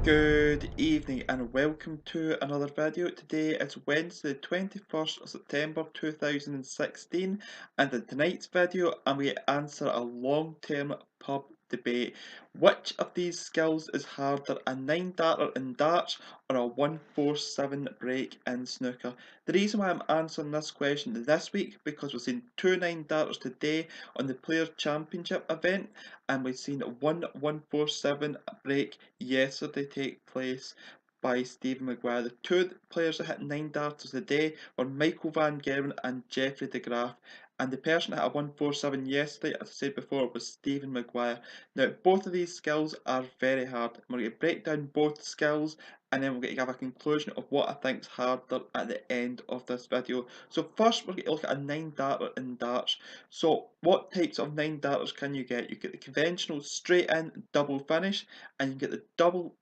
Good evening and welcome to another video. Today is Wednesday, the 21st of September 2016, and in tonight's video I'm going to answer a long-term pub debate. Which of these skills is harder, a 9-darter in darts or a 147 break in snooker? The reason why I'm answering this question this week because we've seen two 9-darters today on the Players Championship event, and we've seen one 147 break yesterday take place by Stephen Maguire. The two players that hit 9-darters today were Michael Van Gerwen and Jeffrey de Graaf. And the person that hit a 147 yesterday, as I said before, was Stephen Maguire. Now, both of these skills are very hard. We're going to break down both skills and then we're going to give a conclusion of what I think is harder at the end of this video. So first we're going to look at a 9-darter in darts. So what types of 9-darters can you get? You get the conventional straight in double finish, and you get the double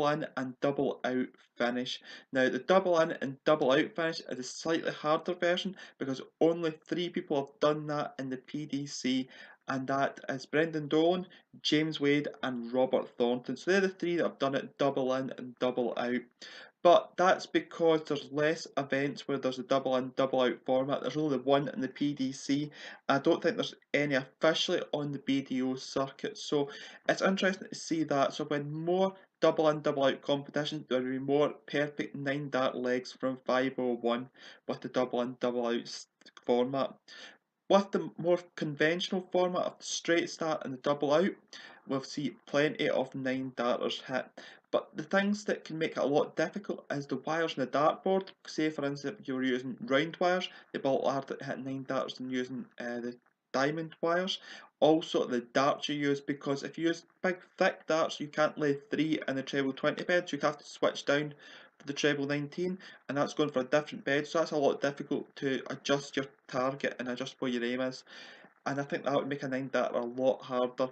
in and double out finish. Now the double in and double out finish is a slightly harder version because only 3 people have done that in the PDC, and that is Brendan Dolan, James Wade and Robert Thornton. So they're the 3 that have done it double in and double out. But that's because there's less events where there's a double in, double out format. There's only one in the PDC. I don't think there's any officially on the BDO circuit. So it's interesting to see that. So when more double in, double out competitions, there will be more perfect 9-dart legs from 501 with the double in, double out format. With the more conventional format of the straight start and the double out, we'll see plenty of 9-darters hit. But the things that can make it a lot difficult is the wires in the dartboard. Say for instance if you were using round wires, they'd be a lot harder to hit 9-darters than using the diamond wires. Also the darts you use, because if you use big thick darts you can't lay 3 in the treble 20 beds, you have to switch down for the treble 19, and that's going for a different bed, so that's a lot difficult to adjust your target and adjust where your aim is, and I think that would make a 9-darter a lot harder.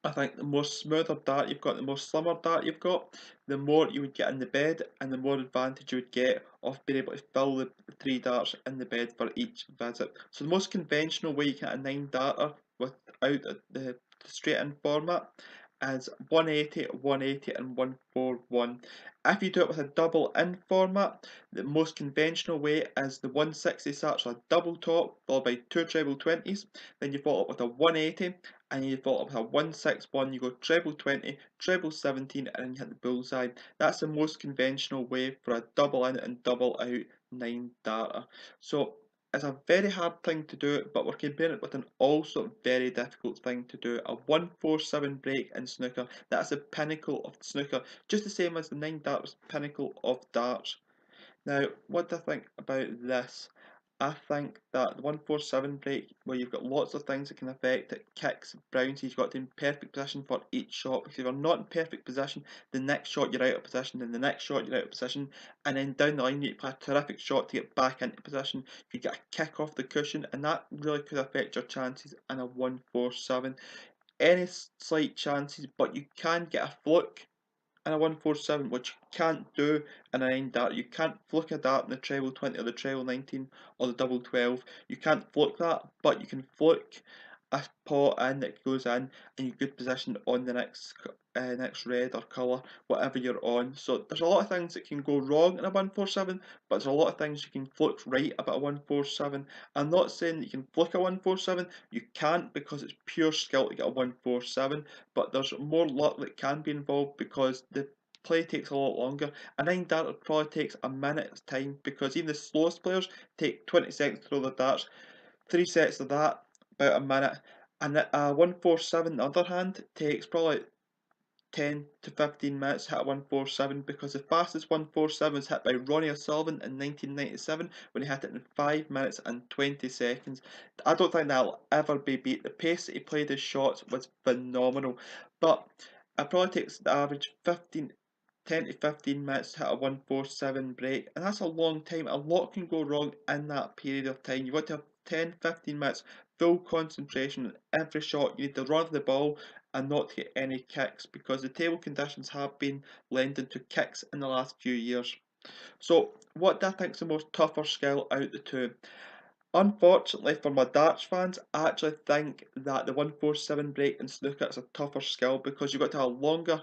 I think the more smoother dart you've got, the more slimmer dart you've got, the more you would get in the bed and the more advantage you would get of being able to fill the 3 darts in the bed for each visit. So the most conventional way you can hit a 9-darter without the straight in format is 180, 180 and 141. If you do it with a double in format, the most conventional way is the 160 starts with a double top followed by 2 treble 20s, then you follow up with a 180, and you follow up with a 161, you go treble 20, treble 17, and then you hit the bullseye. That's the most conventional way for a double in and double out 9-darter. So it's a very hard thing to do, but we're comparing it with an also very difficult thing to do. A 147 break in snooker, that's the pinnacle of snooker, just the same as the 9-darter's pinnacle of darts. Now, what do I think about this? I think that the 147 break, where you've got lots of things that can affect it, kicks, bounces, you've got to be in perfect position for each shot, because if you're not in perfect position, the next shot you're out of position, then the next shot you're out of position, and then down the line you play a terrific shot to get back into position, you get a kick off the cushion, and that really could affect your chances in a 147. Any slight chances, but you can get a fluke in a 147, which you can't do in a 9-dart. You can't fluke a dart in the treble 20 or the treble 19 or the double 12. You can't fluke that, but you can fluke a pot in that goes in and you're good position on the next red or colour, whatever you're on. So there's a lot of things that can go wrong in a 147, but there's a lot of things you can fluke right about a 147. I'm not saying that you can fluke a 147, you can't, because it's pure skill to get a 147, but there's more luck that can be involved because the play takes a lot longer. A 9-darter probably takes a minute's time, because even the slowest players take 20 seconds to throw their darts. 3 sets of that, about a minute. And a 147 on the other hand takes probably 10 to 15 minutes to hit a 147, because the fastest 147 was hit by Ronnie O'Sullivan in 1997 when he hit it in 5 minutes and 20 seconds. I don't think that'll ever be beat. The pace that he played his shots was phenomenal, but it probably takes the average 10 to 15 minutes to hit a 147 break, and that's a long time. A lot can go wrong in that period of time. You've got to have 10-15 minutes full concentration on every shot. You need to run the ball and not to get any kicks, because the table conditions have been lending to kicks in the last few years. So what do I think is the most tougher skill out of the two? Unfortunately for my darts fans, I actually think that the 147 break in snooker is a tougher skill, because you've got to have longer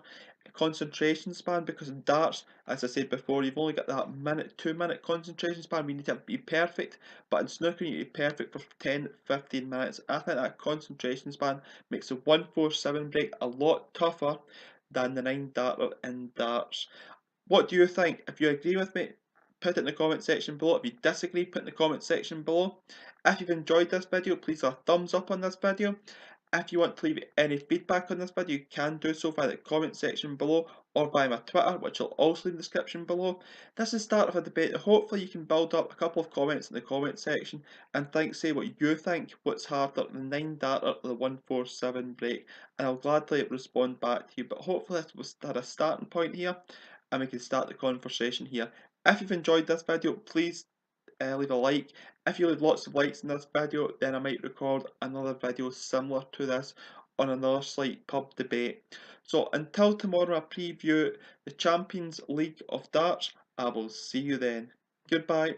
concentration span, because in darts, as I said before, you've only got that minute, 2 minute concentration span. We need to be perfect, but in snooker, you need to be perfect for 10, 15 minutes. I think that concentration span makes the 147 break a lot tougher than the 9 darter in darts. What do you think? If you agree with me, put it in the comment section below. If you disagree, put in the comment section below. If you've enjoyed this video, please leave a thumbs up on this video. If you want to leave any feedback on this video, you can do so via the comment section below or via my Twitter, which will also in the description below. This is the start of a debate. Hopefully you can build up a couple of comments in the comment section and say what you think, what's harder, the 9 darter or the 147 break, and I'll gladly respond back to you. But hopefully this was a starting point here and we can start the conversation here. If you've enjoyed this video, please leave a like. If you leave lots of likes in this video, then I might record another video similar to this on another slight pub debate. So until tomorrow I preview the Champions League of Darts, I will see you then. Goodbye.